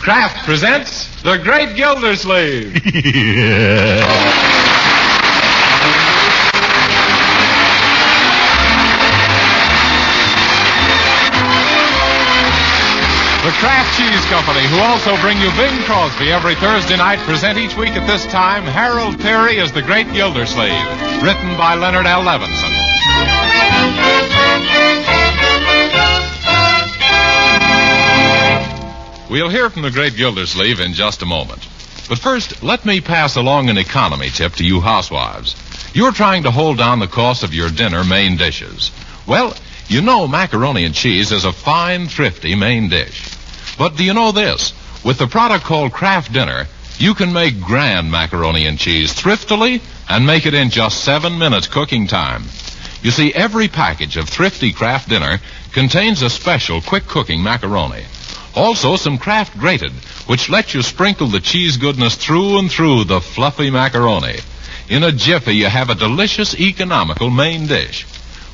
Kraft presents The Great Gildersleeve. The Kraft Cheese Company, who also bring you Bing Crosby every Thursday night, present each week at this time Harold Peary as The Great Gildersleeve, written by Leonard L. Levinson. We'll hear from The Great Gildersleeve in just a moment. But first, let me pass along an economy tip to you housewives. You're trying to hold down the cost of your dinner main dishes. Well, you know macaroni and cheese is a fine, thrifty main dish. But do you know this? With the product called Kraft Dinner, you can make grand macaroni and cheese thriftily and make it in just 7 minutes cooking time. You see, every package of thrifty Kraft Dinner contains a special quick cooking macaroni. Also, some Kraft Grated, which lets you sprinkle the cheese goodness through and through the fluffy macaroni. In a jiffy, you have a delicious, economical main dish.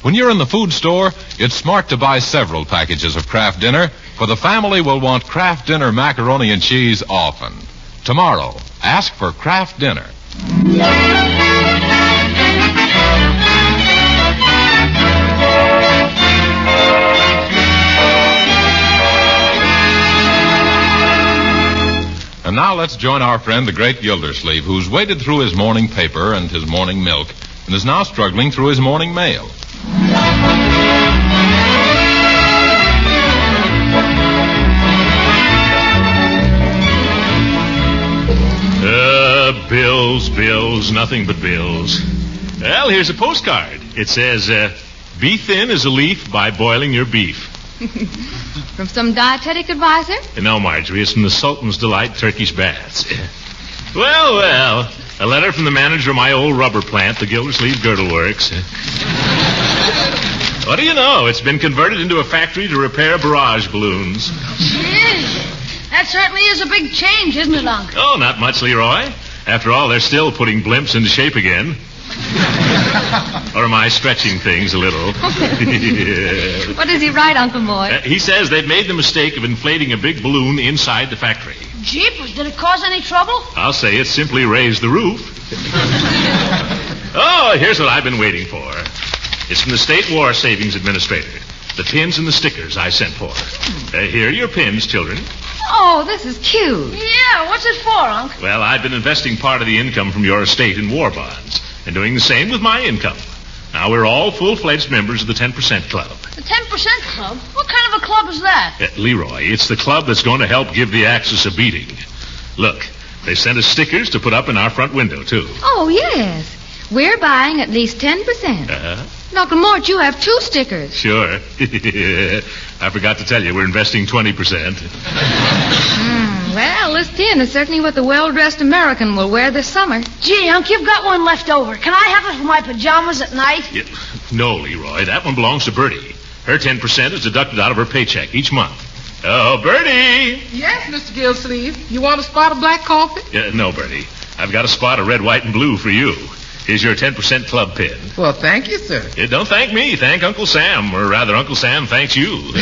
When you're in the food store, it's smart to buy several packages of Kraft Dinner, for the family will want Kraft Dinner macaroni and cheese often. Tomorrow, ask for Kraft Dinner. And now let's join our friend, the Great Gildersleeve, who's waded through his morning paper and his morning milk and is now struggling through his morning mail. Bills, nothing but bills. Well, here's a postcard. It says, be thin as a leaf by boiling your beef. From some dietetic advisor? No, Marjorie, it's from the Sultan's Delight Turkish Baths. Well, a letter from the manager of my old rubber plant, the Gildersleeve Girdle Works. What do you know? It's been converted into a factory to repair barrage balloons. Gee, that certainly is a big change, isn't it, Unc? Oh, not much, Leroy. After all, they're still putting blimps into shape again. Or am I stretching things a little? What does he write, Uncle Mort? He says they've made the mistake of inflating a big balloon inside the factory. Jeepers, did it cause any trouble? I'll say it simply raised the roof. Oh, here's what I've been waiting for. It's from the State War Savings Administrator. The pins and the stickers I sent for. Here are your pins, children. Oh, this is cute. Yeah, what's it for, Unc? Well, I've been investing part of the income from your estate in war bonds and doing the same with my income. Now, we're all full-fledged members of the 10% Club. The 10% Club? What kind of a club is that? Leroy, it's the club that's going to help give the Axis a beating. Look, they sent us stickers to put up in our front window, too. Oh, yes. We're buying at least 10%. Uncle Mort, you have 2 stickers. Sure. I forgot to tell you, we're investing 20%. Well, this tin is certainly what the well-dressed American will wear this summer. Gee, Unc, you've got one left over. Can I have it for my pajamas at night? No, Leroy, that one belongs to Bertie. Her 10% is deducted out of her paycheck each month. Oh, Bertie! Yes, Mr. Gildersleeve. You want a spot of black coffee? No, Bertie. I've got a spot of red, white, and blue for you. Here's your 10% club pin. Well, thank you, sir. Don't thank me. Thank Uncle Sam. Or rather, Uncle Sam thanks you.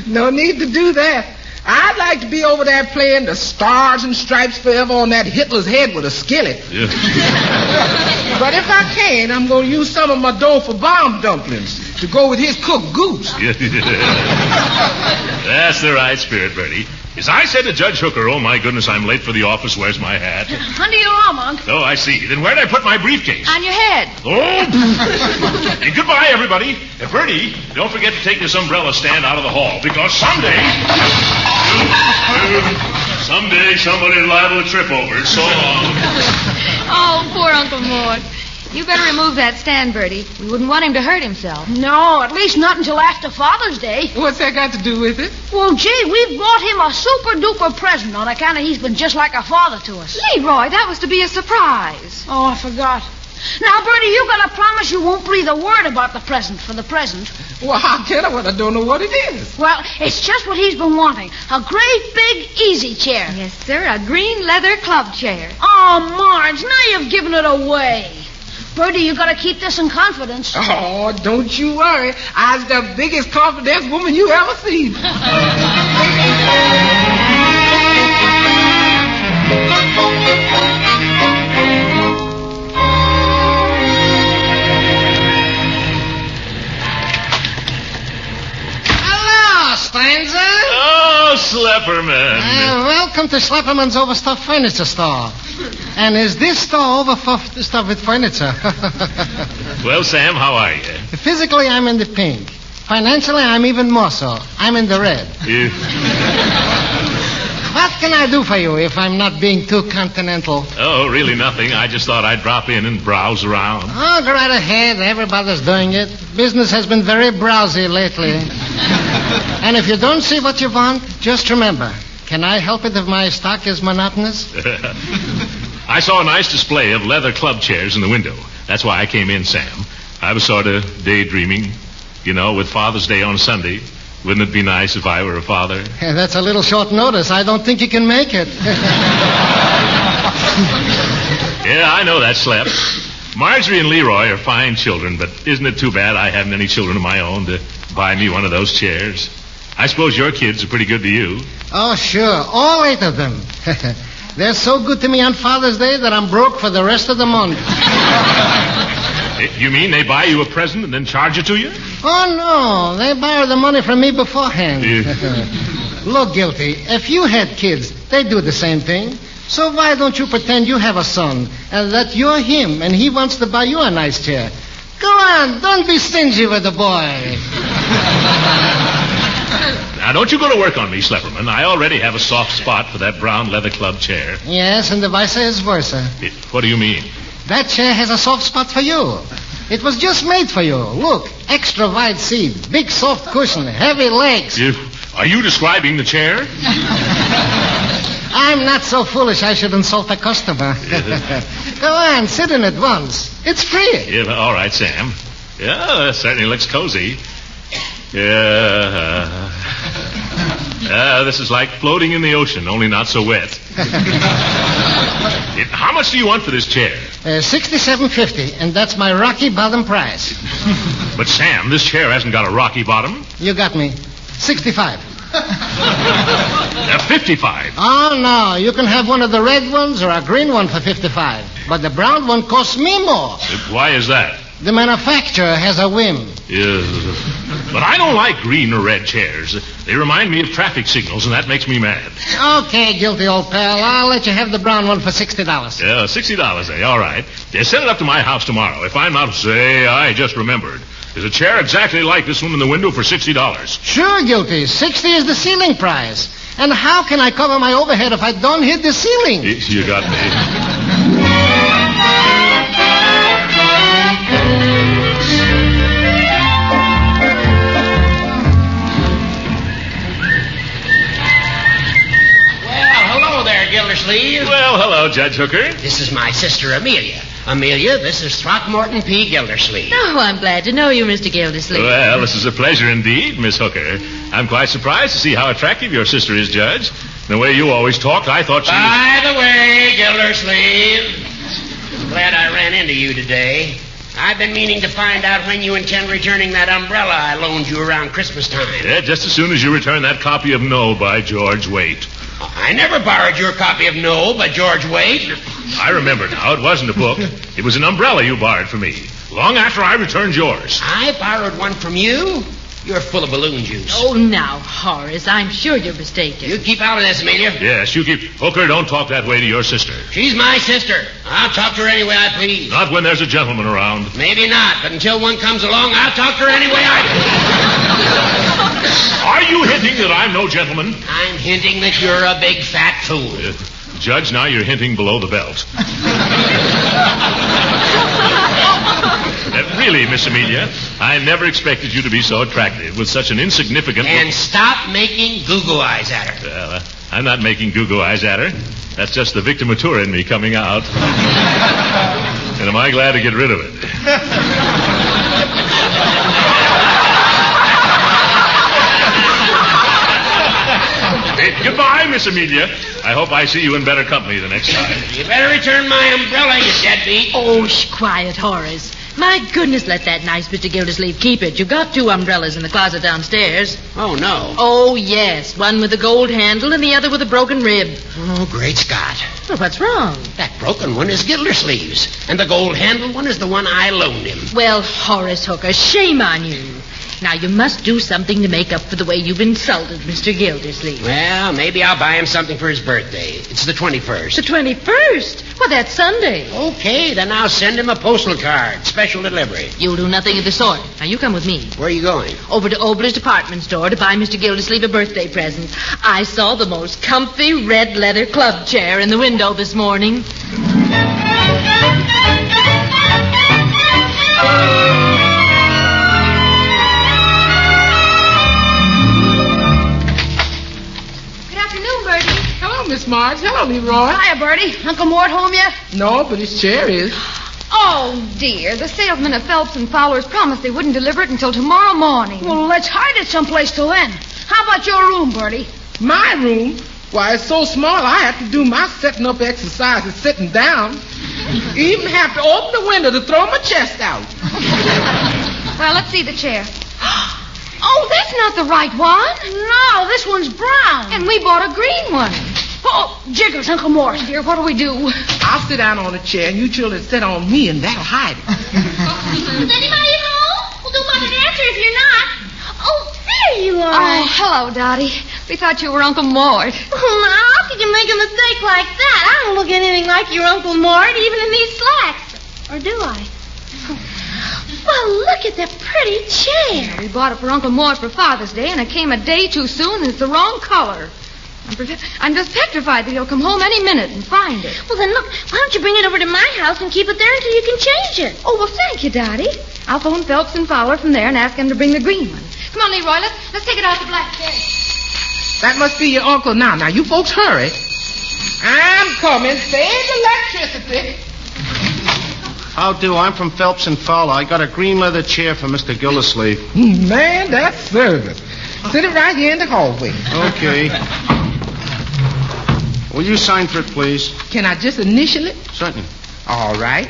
No need to do that. I'd like to be over there playing the Stars and Stripes Forever on that Hitler's head with a skillet. But if I can, I'm going to use some of my dough for bomb dumplings to go with his cooked goose. That's the right spirit, Bertie. As I said to Judge Hooker, oh, my goodness, I'm late for the office. Where's my hat? Under your arm, Unc. Oh, I see. Then where'd I put my briefcase? On your head. Oh! Hey, goodbye, everybody. Bertie, don't forget to take this umbrella stand out of the hall, because someday somebody's liable to trip over it. So long. Oh, poor Uncle Mort. You better remove that stand, Bertie. We wouldn't want him to hurt himself. No, at least not until after Father's Day. What's that got to do with it? Well, gee, we've bought him a super-duper present on account of he's been just like a father to us. Leroy, that was to be a surprise. Oh, I forgot. Now, Bertie, you got to promise you won't breathe a word about the present for the present. Well, how can I when I don't know what it is? Well, it's just what he's been wanting. A great big easy chair. Yes, sir, a green leather club chair. Oh, Marge, now you've given it away. Bertie, you got to keep this in confidence. Oh, don't you worry. I's the biggest confidence woman you ever seen. Schlepperman. Welcome to Schlepperman's Overstuffed Furniture Store. And is this store overstuffed with furniture? Well, Sam, how are you? Physically, I'm in the pink. Financially, I'm even more so. I'm in the red. What can I do for you if I'm not being too continental? Oh, really nothing. I just thought I'd drop in and browse around. Oh, go right ahead. Everybody's doing it. Business has been very browsy lately. And if you don't see what you want, just remember, can I help it if my stock is monotonous? I saw a nice display of leather club chairs in the window. That's why I came in, Sam. I was sort of daydreaming. You know, with Father's Day on Sunday. Wouldn't it be nice if I were a father? Yeah, that's a little short notice. I don't think you can make it. Yeah, I know that, Slep. Marjorie and Leroy are fine children, but isn't it too bad I haven't any children of my own to buy me one of those chairs? I suppose your kids are pretty good to you. Oh, sure. All 8 of them. They're so good to me on Father's Day that I'm broke for the rest of the month. You mean they buy you a present and then charge it to you? Oh, no. They borrow the money from me beforehand. Look, Guilty, if you had kids, they'd do the same thing. So why don't you pretend you have a son and that you're him and he wants to buy you a nice chair? Go on, don't be stingy with the boy. Now, don't you go to work on me, Schlepperman. I already have a soft spot for that brown leather club chair. Yes, and the vice versa. What do you mean? That chair has a soft spot for you. It was just made for you. Look, extra wide seat, big soft cushion, heavy legs. Are you describing the chair? I'm not so foolish I should insult a customer. Go on, sit in it once. It's free. Yeah, all right, Sam. Yeah, it certainly looks cozy. Yeah. This is like floating in the ocean, only not so wet. How much do you want for this chair? $67.50, and that's my rocky bottom price. But, Sam, this chair hasn't got a rocky bottom. You got me. $65. $55. Oh, no. You can have one of the red ones or a green one for $55. But the brown one costs me more. Why is that? The manufacturer has a whim. Yeah. But I don't like green or red chairs. They remind me of traffic signals, and that makes me mad. Okay, Guilty old pal. I'll let you have the brown one for $60. Yeah, $60, eh? All right. Send it up to my house tomorrow. If I'm not, say, I just remembered. There's a chair exactly like this one in the window for $60. Sure, Guilty. 60 is the ceiling price. And how can I cover my overhead if I don't hit the ceiling? You got me. Gildersleeve. Well, hello, Judge Hooker. This is my sister, Amelia. Amelia, this is Throckmorton P. Gildersleeve. Oh, I'm glad to know you, Mr. Gildersleeve. Well, this is a pleasure indeed, Miss Hooker. I'm quite surprised to see how attractive your sister is, Judge. The way you always talked, I thought she was... By the way, Gildersleeve, glad I ran into you today. I've been meaning to find out when you intend returning that umbrella I loaned you around Christmas time. Yeah, just as soon as you return that copy of No by George Waite. I never borrowed your copy of No by George Waite. I remember now. It wasn't a book. It was an umbrella you borrowed from me, long after I returned yours. I borrowed one from you? You're full of balloon juice. Oh, now, Horace, I'm sure you're mistaken. You keep out of this, Amelia. Yes, you keep... Hooker, don't talk that way to your sister. She's my sister. I'll talk to her any way I please. Not when there's a gentleman around. Maybe not, but until one comes along, I'll talk to her any way I please. Are you hinting that I'm no gentleman? I'm hinting that you're a big fat fool. Judge, now you're hinting below the belt. Really, Miss Amelia, I never expected you to be so attractive with such an insignificant... And stop making goo-goo eyes at her. Well, I'm not making goo-goo eyes at her. That's just the victimatura in me coming out. And am I glad to get rid of it? Goodbye, Miss Amelia. I hope I see you in better company the next time. You better return my umbrella, you deadbeat. Oh, quiet, Horace. My goodness, let that nice Mr. Gildersleeve keep it. You got 2 umbrellas in the closet downstairs. Oh, no. Oh, yes. One with a gold handle and the other with a broken rib. Oh, great Scott. Well, what's wrong? That broken one is Gildersleeve's, and the gold handle one is the one I loaned him. Well, Horace Hooker, shame on you. Now, you must do something to make up for the way you've insulted Mr. Gildersleeve. Well, maybe I'll buy him something for his birthday. It's the 21st. The 21st? Well, that's Sunday. Okay, then I'll send him a postal card. Special delivery. You'll do nothing of the sort. Now, you come with me. Where are you going? Over to Obler's department store to buy Mr. Gildersleeve a birthday present. I saw the most comfy red leather club chair in the window this morning. Miss Marge. Hello, Leroy. Hiya, Bertie. Uncle Mort home yet? No, but his chair is. Oh, dear. The salesman at Phelps and Fowler's promised they wouldn't deliver it until tomorrow morning. Well, let's hide it someplace till then. How about your room, Bertie? My room? Why, it's so small I have to do my setting up exercises sitting down. Even have to open the window to throw my chest out. Well, let's see the chair. Oh, that's not the right one. No, this one's brown. And we bought a green one. Oh, jiggers, Uncle Mort. Dear, what do we do? I'll sit down on a chair, and you children sit on me, and that'll hide it. Is anybody at home? Well, do Mother answer if you're not. Oh, there you are. Oh, hello, Dottie. We thought you were Uncle Mort. Oh, now, how could you make a mistake like that? I don't look anything like your Uncle Mort, even in these slacks. Or do I? Well, look at that pretty chair. We bought it for Uncle Mort for Father's Day, and it came a day too soon, and it's the wrong color. I'm just petrified that he'll come home any minute and find it. Well, then, look, why don't you bring it over to my house and keep it there until you can change it? Oh, well, thank you, Dottie. I'll phone Phelps and Fowler from there and ask them to bring the green one. Come on, Leroy, let's take it out the black chair. That must be your uncle now. Now, you folks hurry. I'm coming. Save electricity. How do? I'm from Phelps and Fowler. I got a green leather chair for Mr. Gildersleeve. Man, that's service. Sit it right here in the hallway. Okay. Will you sign for it, please? Can I just initial it? Certainly. All right.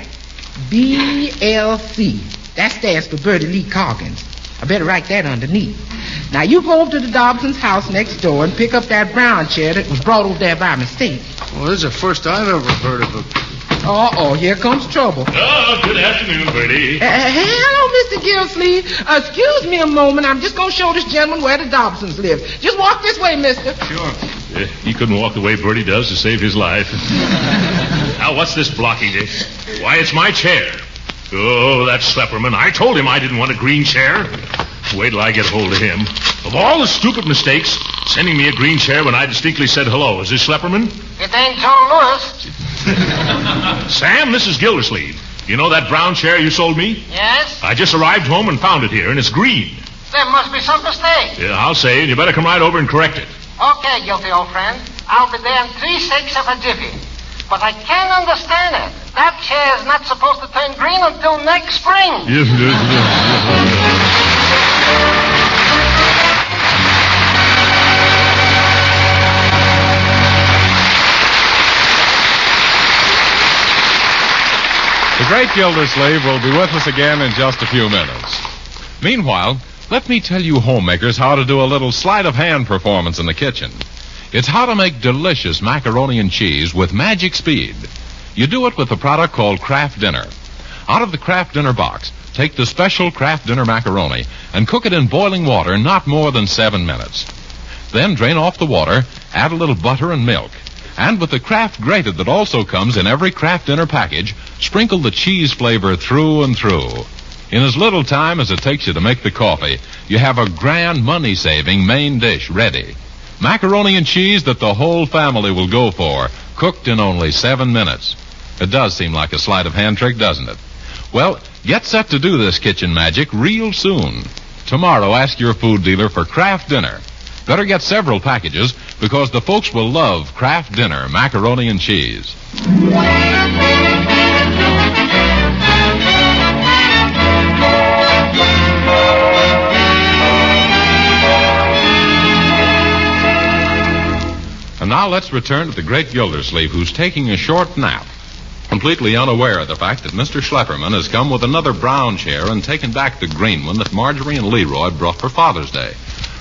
BLC. That stands for Bertie Lee Coggins. I better write that underneath. Now, you go over to the Dobson's house next door and pick up that brown chair that was brought over there by mistake. Well, this is the first I've ever heard of it. Uh-oh, here comes trouble. Oh, good afternoon, Bertie. Hello, Mr. Gildersleeve. Excuse me a moment. I'm just going to show this gentleman where the Dobsons live. Just walk this way, mister. Sure. He couldn't walk the way Bertie does to save his life. Now, what's this blocking it? Why, it's my chair. Oh, that Schlepperman. I told him I didn't want a green chair. Wait till I get hold of him. Of all the stupid mistakes, sending me a green chair when I distinctly said hello. Is this Schlepperman? It ain't Joe Lewis. Sam, this is Gildersleeve. You know that brown chair you sold me? Yes? I just arrived home and found it here, and it's green. There must be some mistake. Yeah, I'll say it. You better come right over and correct it. Okay, guilty old friend. I'll be there in 3/6 of a jiffy. But I can't understand it. That chair is not supposed to turn green until next spring. The Great Gildersleeve will be with us again in just a few minutes. Meanwhile, let me tell you homemakers how to do a little sleight of hand performance in the kitchen. It's how to make delicious macaroni and cheese with magic speed. You do it with a product called Kraft Dinner. Out of the Kraft Dinner box, take the special Kraft Dinner macaroni and cook it in boiling water not more than 7 minutes. Then drain off the water, add a little butter and milk. And with the Kraft grated that also comes in every Kraft Dinner package, sprinkle the cheese flavor through and through. In as little time as it takes you to make the coffee, you have a grand money-saving main dish ready. Macaroni and cheese that the whole family will go for, cooked in only 7 minutes. It does seem like a sleight of hand trick, doesn't it? Well, get set to do this kitchen magic real soon. Tomorrow, ask your food dealer for Kraft Dinner. Better get several packages because the folks will love Kraft Dinner macaroni and cheese. And now let's return to the Great Gildersleeve, who's taking a short nap, completely unaware of the fact that Mr. Schlepperman has come with another brown chair and taken back the green one that Marjorie and Leroy brought for Father's Day.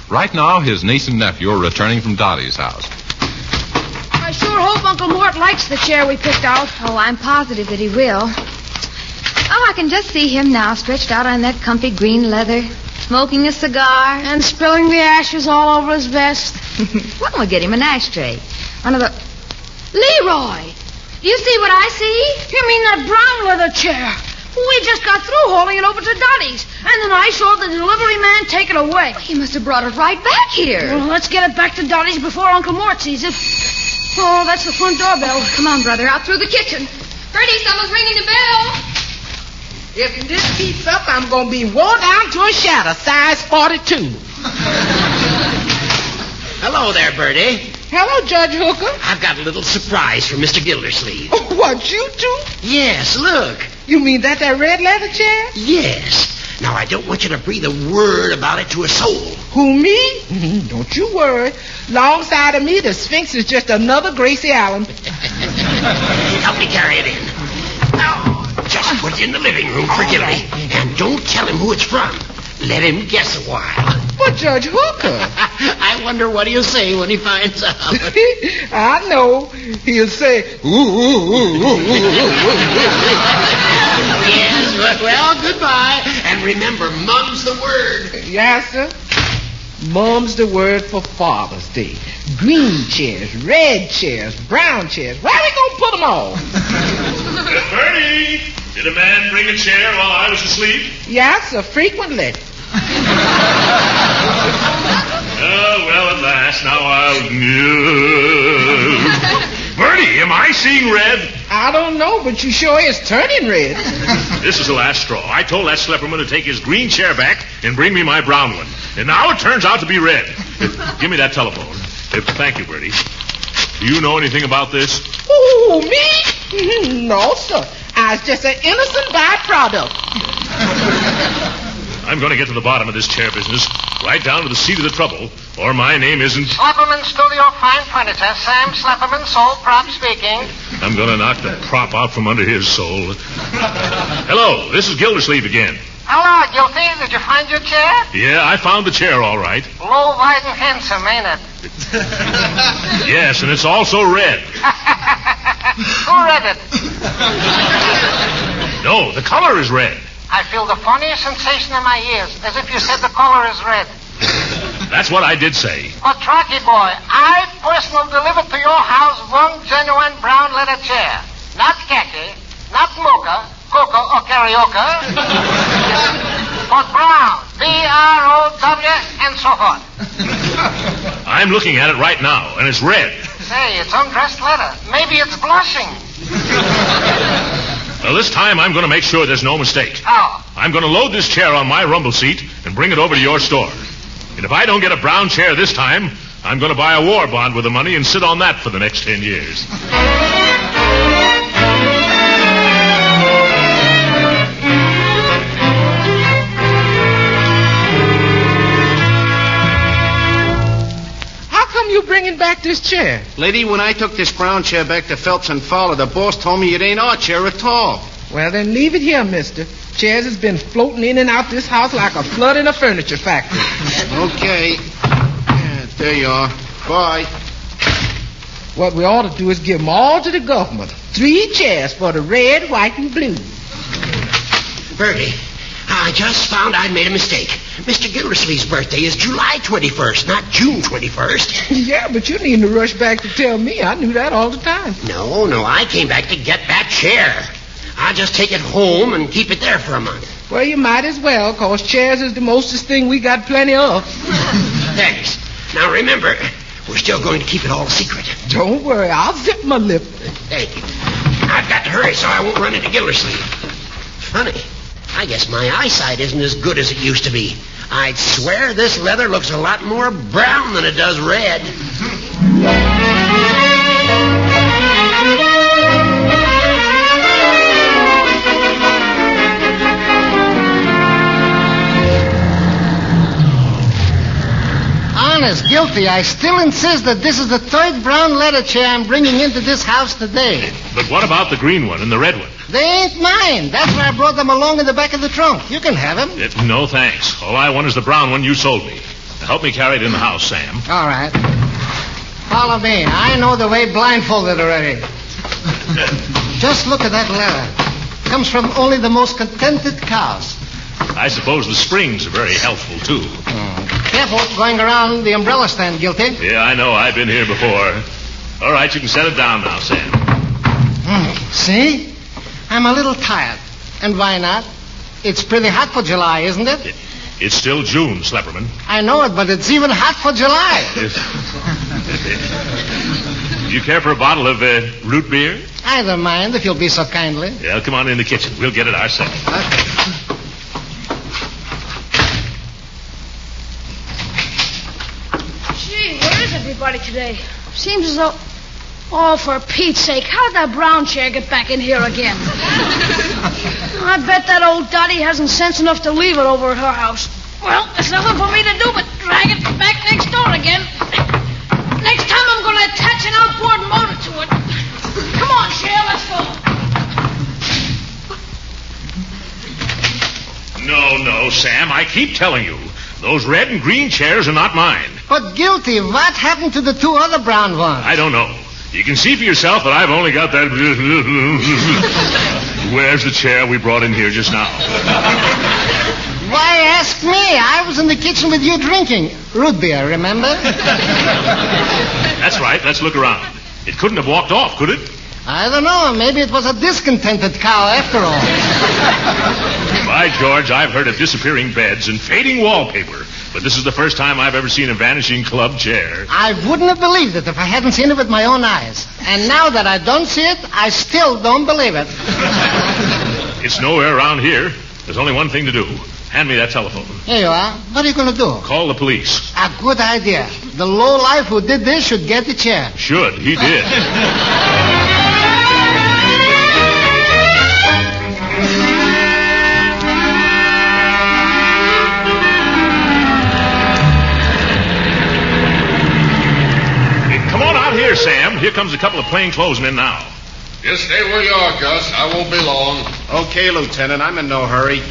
Right now, his niece and nephew are returning from Dottie's house. I sure hope Uncle Mort likes the chair we picked out. Oh, I'm positive that he will. Oh, I can just see him now, stretched out on that comfy green leather. smoking a cigar. And spilling the ashes all over his vest. Well, we'll get him an ashtray. One of the... Leroy! Do you see what I see? You mean that brown leather chair? We just got through hauling it over to Dottie's. And then I saw the delivery man take it away. He must have brought it right back here. Well, let's get it back to Dottie's before Uncle Mort sees it. Oh, that's the front doorbell. Come on, brother, out through the kitchen. Bertie, someone's ringing the bell. If this keeps up, I'm going to be worn down to a shadow, size 42. Hello there, Bertie. Hello, Judge Hooker. I've got a little surprise for Mr. Gildersleeve. Oh, what, you two? Yes, look. You mean that red leather chair? Yes. Now, I don't want you to breathe a word about it to a soul. Who, me? Don't you worry. Alongside of me, the Sphinx is just another Gracie Allen. Help me carry it in. Now, just put it in the living room for Gildy. And don't tell him who it's from. Let him guess a while. But Judge Hooker. I wonder what he'll say when he finds out. I know. He'll say, ooh, ooh, ooh, ooh, ooh, ooh. Yes, well, goodbye. And remember, mum's the word. Yes, sir. Mum's the word for Father's Day. Green chairs, red chairs, brown chairs. Where are we going to put them all? Bertie, did a man bring a chair while I was asleep? Yes, sir, frequently. Oh, well, at last. Now I'll... Bertie, am I seeing red? I don't know, but you sure is turning red. This is the last straw. I told that Slepperman to take his green chair back and bring me my brown one. And now it turns out to be red. Give me that telephone. Thank you, Bertie. Do you know anything about this? Ooh, me? No, sir. I was just an innocent byproduct. I'm going to get to the bottom of this chair business, right down to the seat of the trouble, or my name isn't... Slapperman Studio Fine Furniture. Sam Slapperman, sole prop speaking. I'm going to knock the prop out from under his soul. Hello, this is Gildersleeve again. Hello, Guilty. Did you find your chair? Yeah, I found the chair all right. Low, wide, and handsome, ain't it? Yes, and it's also red. Who read it? No, the color is red. I feel the funniest sensation in my ears, as if you said the color is red. That's what I did say. But, Rocky boy, I personally delivered to your house one genuine brown leather chair. Not khaki, not mocha, cocoa, or karaoke. But brown. B-R-O-W, and so forth. I'm looking at it right now, and it's red. Say, it's undressed leather. Maybe it's blushing. Well, this time I'm going to make sure there's no mistake. How? I'm going to load this chair on my rumble seat and bring it over to your store. And if I don't get a brown chair this time, I'm going to buy a war bond with the money and sit on that for the next 10 years. You bringing back this chair? Lady, when I took this brown chair back to Phelps and Fowler, the boss told me it ain't our chair at all. Well, then leave it here, mister. Chairs has been floating in and out this house like a flood in a furniture factory. Okay. Yeah, there you are. Bye. What we ought to do is give them all to the government. 3 chairs for the red, white, and blue. Bertie, I just found I made a mistake. Mr. Gildersleeve's birthday is July 21st, not June 21st. Yeah, but you needn't rush back to tell me. I knew that all the time. No, I came back to get that chair. I'll just take it home and keep it there for a month. Well, you might as well, 'cause chairs is the mostest thing we got plenty of. Thanks. Now, remember, we're still going to keep it all a secret. Don't worry. I'll zip my lip. Thank you. I've got to hurry so I won't run into Gildersleeve. Funny. I guess my eyesight isn't as good as it used to be. I'd swear this leather looks a lot more brown than it does red. Honest, Guilty, I still insist that this is the 3rd brown leather chair I'm bringing into this house today. But what about the green one and the red one? They ain't mine. That's why I brought them along in the back of the trunk. You can have them. No, thanks. All I want is the brown one you sold me. Now, help me carry it in the house, Sam. All right. Follow me. I know the way blindfolded already. Just look at that leather. Comes from only the most contented cows. I suppose the springs are very healthful, too. Careful going around the umbrella stand, Guilty. Yeah, I know. I've been here before. All right, you can set it down now, Sam. See? I'm a little tired. And why not? It's pretty hot for July, isn't it? It's still June, Slepperman. I know it, but it's even hot for July. You care for a bottle of root beer? I don't mind, if you'll be so kindly. Yeah, come on in the kitchen. We'll get it ourselves. Okay. Gee, where is everybody today? Seems as though... Oh, for Pete's sake, how did that brown chair get back in here again? I bet that old Dottie hasn't sense enough to leave it over at her house. Well, there's nothing for me to do but drag it back next door again. Next time I'm going to attach an outboard motor to it. Come on, Cher, let's go. No, Sam, I keep telling you. Those red and green chairs are not mine. But Guilty, what happened to the two other brown ones? I don't know. You can see for yourself that I've only got that... Where's the chair we brought in here just now? Why ask me? I was in the kitchen with you drinking. Root beer, remember? That's right. Let's look around. It couldn't have walked off, could it? I don't know. Maybe it was a discontented cow after all. By George, I've heard of disappearing beds and fading wallpaper. But this is the first time I've ever seen a vanishing club chair. I wouldn't have believed it if I hadn't seen it with my own eyes. And now that I don't see it, I still don't believe it. It's nowhere around here. There's only one thing to do. Hand me that telephone. Here you are. What are you going to do? Call the police. A good idea. The lowlife who did this should get the chair. Should. He did. Here, Sam. Here comes a couple of plainclothesmen now. Just stay where you are, Gus. I won't be long. Okay, Lieutenant. I'm in no hurry.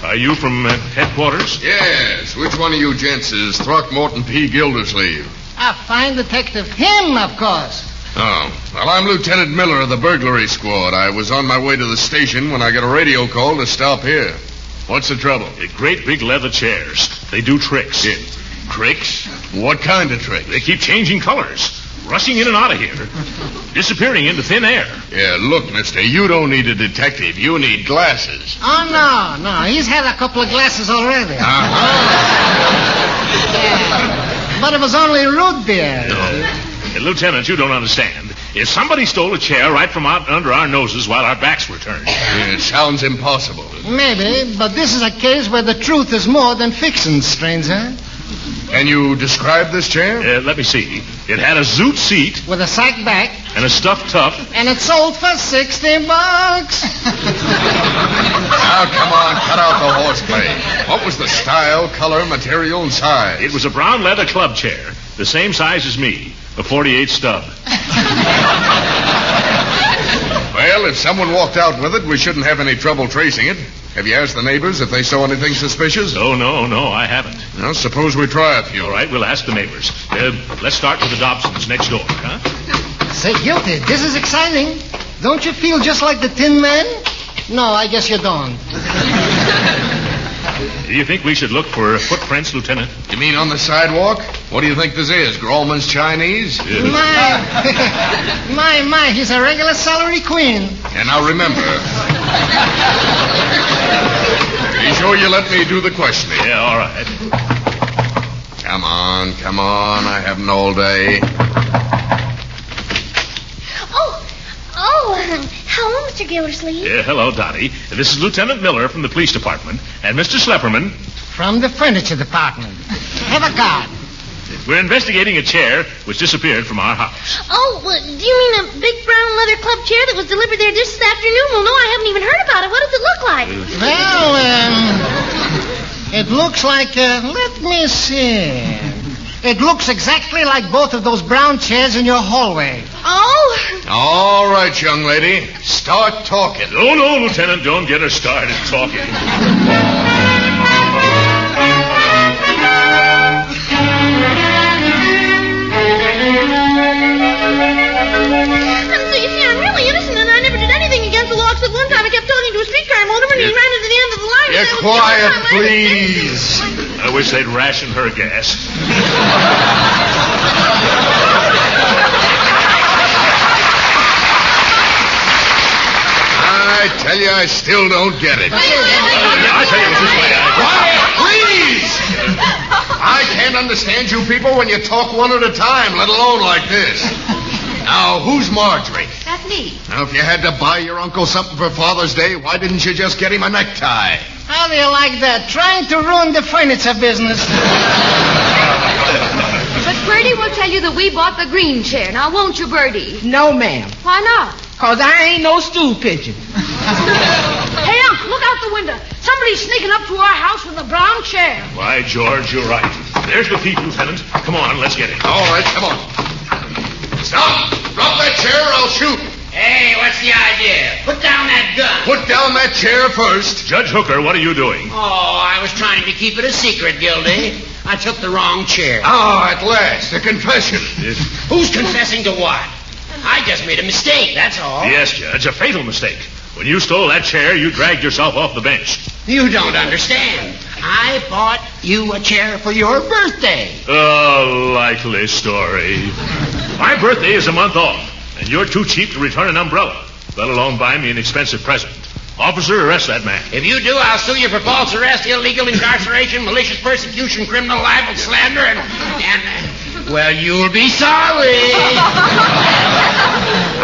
Are you from headquarters? Yes. Which one of you gents is Throckmorton P. Gildersleeve? A fine detective. Him, of course. Oh. Well, I'm Lieutenant Miller of the burglary squad. I was on my way to the station when I got a radio call to stop here. What's the trouble? Great big leather chairs. They do tricks. Yeah. Tricks? What kind of trick? They keep changing colors, rushing in and out of here, disappearing into thin air. Yeah, look, mister, you don't need a detective. You need glasses. Oh, no. He's had a couple of glasses already. Yeah. But it was only root beer. No. Lieutenant, you don't understand. If somebody stole a chair right from out under our noses while our backs were turned. Yeah, it sounds impossible. Maybe, but this is a case where the truth is more than fiction, stranger. Can you describe this chair? Let me see. It had a zoot seat. With a sack back. And a stuffed tuft. And it sold for $60. Now, come on, cut out the horseplay. What was the style, color, material, and size? It was a brown leather club chair, the same size as me, a 48 stub. Well, if someone walked out with it, we shouldn't have any trouble tracing it. Have you asked the neighbors if they saw anything suspicious? Oh, no, I haven't. Well, suppose we try a few. All right, we'll ask the neighbors. Let's start with the Dobsons next door, huh? Say, Guilty, this is exciting. Don't you feel just like the Tin Man? No, I guess you don't. Do you think we should look for footprints, Lieutenant? You mean on the sidewalk? What do you think this is, Grolman's Chinese? Yeah. My, he's a regular salary queen. And now remember, be sure you let me do the questioning. Yeah, all right. Come on, I haven't all day. Hello, Mr. Gildersleeve. Yeah, hello, Dottie. This is Lieutenant Miller from the police department, and Mr. Slepperman. From the furniture department. Have a card. We're investigating a chair which disappeared from our house. Oh, do you mean a big brown leather club chair that was delivered there just this afternoon? Well, no, I haven't even heard about it. What does it look like? Well, it looks like, let me see. It looks exactly like both of those brown chairs in your hallway. Oh? All right, young lady. Start talking. Oh, no, Lieutenant, don't get her started talking. I'm really innocent, and I never did anything against the law except one time I kept talking to a streetcar motorman and he ran into the end quiet, please. I wish they'd ration her gas. I tell you, I still don't get it. I tell you, it's this way. Quiet, please! I can't understand you people when you talk one at a time, let alone like this. Now, who's Marjorie? That's me. Now, if you had to buy your uncle something for Father's Day, why didn't you just get him a necktie? How do you like that? Trying to ruin the furniture business. But Bertie will tell you that we bought the green chair. Now, won't you, Bertie? No, ma'am. Why not? 'Cause I ain't no stool pigeon. Hey, Unc, look out the window. Somebody's sneaking up to our house with a brown chair. Why, George, you're right. There's the thief, Lieutenant. Come on, let's get him. All right, come on. Stop! Drop that chair or I'll shoot. Hey, what's the idea? Put down that gun. Put down that chair first. Judge Hooker, what are you doing? Oh, I was trying to keep it a secret, Gildy. I took the wrong chair. Ah, at last, a confession. Who's confessing to what? I just made a mistake, that's all. Yes, Judge, a fatal mistake. When you stole that chair, you dragged yourself off the bench. You don't understand. I bought you a chair for your birthday. A likely story. My birthday is a month off, and you're too cheap to return an umbrella, let alone buy me an expensive present. Officer, arrest that man. If you do, I'll sue you for false arrest, illegal incarceration, malicious persecution, criminal libel, slander, and well, you'll be sorry.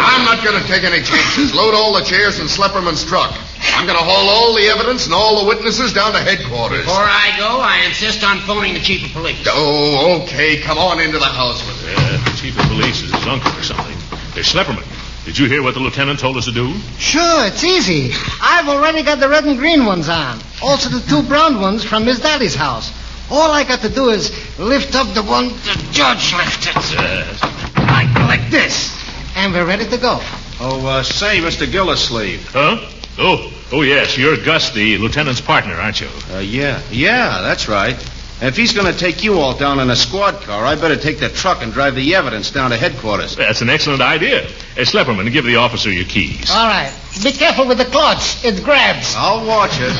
I'm not going to take any chances. Load all the chairs in Slepperman's truck. I'm going to haul all the evidence and all the witnesses down to headquarters. Before I go, I insist on phoning the chief of police. Oh, okay. Come on into the house with me. The chief of police is his uncle or something. Hey, Slepperman, did you hear what the lieutenant told us to do? Sure, it's easy. I've already got the red and green ones on. Also the 2 brown ones from Miss Daddy's house. All I got to do is lift up the one the judge lifted. Like this. And we're ready to go. Oh, say, Mr. Gildersleeve. Huh? Oh, yes. You're Gus, the lieutenant's partner, aren't you? Yeah, that's right. If he's going to take you all down in a squad car, I better take the truck and drive the evidence down to headquarters. That's an excellent idea. Hey, Slepperman, give the officer your keys. All right. Be careful with the clutch. It grabs. I'll watch it.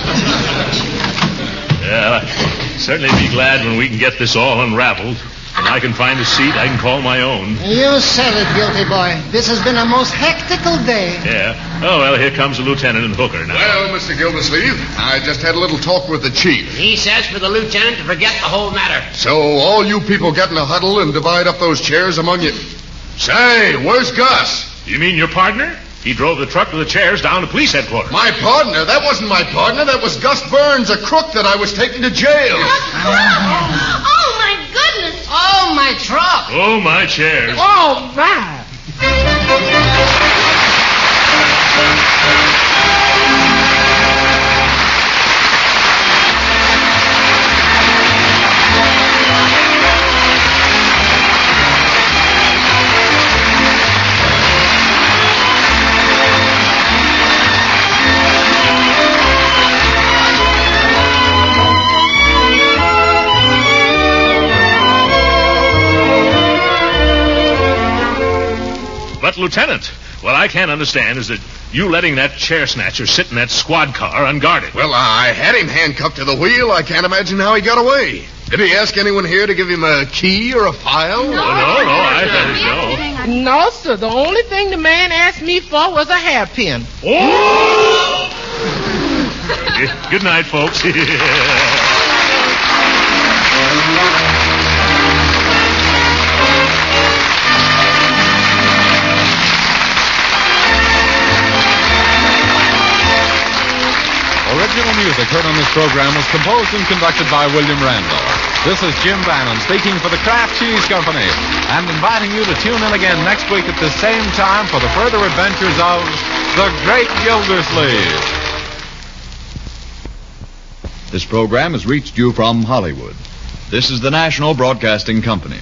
Yeah, I'll certainly be glad when we can get this all unraveled. When I can find a seat I can call my own. You said it, guilty boy. This has been a most hectical day. Yeah. Oh, well, here comes the lieutenant and Hooker now. Well, Mr. Gildersleeve, I just had a little talk with the chief. He says for the lieutenant to forget the whole matter. So all you people get in a huddle and divide up those chairs among you. Say, where's Gus? You mean your partner? He drove the truck with the chairs down to police headquarters. My partner? That wasn't my partner. That was Gus Burns, a crook that I was taking to jail. Oh, my goodness. Oh, my truck. Oh, my chairs. Oh, my. But, Lieutenant, what I can't understand is that you letting that chair snatcher sit in that squad car unguarded. Well, I had him handcuffed to the wheel. I can't imagine how he got away. Did he ask anyone here to give him a key or a file? No, I thought no. No, sir. The only thing the man asked me for was a hairpin. Oh! Good night, folks. Original music heard on this program was composed and conducted by William Randall. This is Jim Bannon speaking for the Kraft Cheese Company and inviting you to tune in again next week at the same time for the further adventures of the Great Gildersleeve. This program has reached you from Hollywood. This is the National Broadcasting Company.